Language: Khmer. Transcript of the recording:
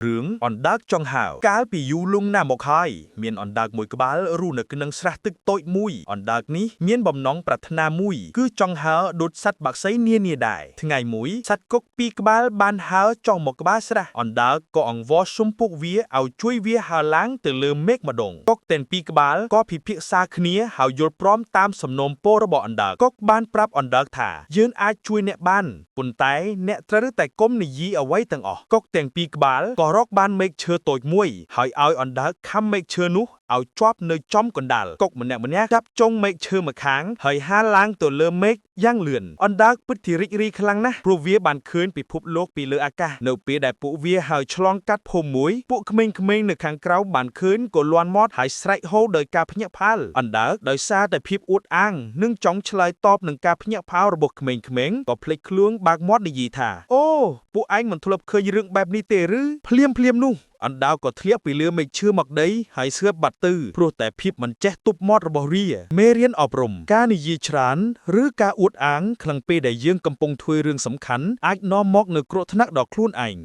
រឿងអណ្ដើកចង់ហៅកាលពីយូរលង់ណាស់មកហើយមានអណ្ដើកមួយក្បាលរស់នៅក្នុងស្រះទឹកតូចមួយអណ្ដើកនេះមានបំណងប្រាថ្នាមួយគឺចង់ហើរដូចសត្វបក្សីនានាដែរថ្ងៃមួយសត្វកុកពីរក្បាលបានហើរចុះមកក្បាលស្រះអណ្ដើកក៏អង្វរសុំពួកវាឲ្យជួយវាហើរឡើងទៅលើមេឃម្ដងកុកទាំងពីរក្បាលក៏ពិភាក្សាគ្នាហើយយល់ព្រមតាមសំណូមពររបស់អណ្ដើកកុកបានប្រាប់អណ្ដើកថាយើងអាចជួយអ្នកបានប៉ុន្តែអ្នកត្រូវតែកុំនិយាយអ្វីទាំងអស់កុកទាំងពីរក្បាលក៏រកបានមែកឈើតូចមួយហើយឲ្យអណ្ដើកខំមែកឈើនោះឲ្យជាប់នៅចំកណ្ដាលកុកម្នាក់ចាប់ចុងមែកឈើម្ខាងហើយហើរឡើងទៅលើមេឃយ៉ាងលឿនអណ្ដើកពិតជារីករាយខ្លាំងណាស់ព្រោះវាបានឃើញពិភពលោកពីលើអាកាសនៅពេលដែលពួកវាហើយឆ្លងកាត់ភូមិមួយពួកក្មេងៗនៅខាងក្រៅបានឃើញក៏លាន់មាត់ហើយស្រែកហូដោយការភ្ញាក់ផ្អើលអណ្ដើកដោយសារតែភាពអួតអាងនិងចង់ឆ្លើយតបនឹងការភ្ញាក់ផ្អើលរបស់ក្មេងៗក៏ភ្លេចខ្លួនបើកមាត់និយាយថាអូពួកឯងមិនធ្លាប់ឃើញរឿងបែបនេះទេឬភ្លាមនោះអណ្ដើកក៏ធ្លាក់ពីលើមែកឈើមកដីហើយស្ងើបបាត់ទៅព្រោះតែភាពមិនចេះទប់មាត់របស់វាមេរៀនអប់រំការនិយាយច្រើនឬការអួតអាងខ្លាំងពេកដែលយើងកំពុងធ្វើរឿងសំខាន់អាចនាំមកនូវគ្រោះថ្នាក់ដល់ខ្លួនឯង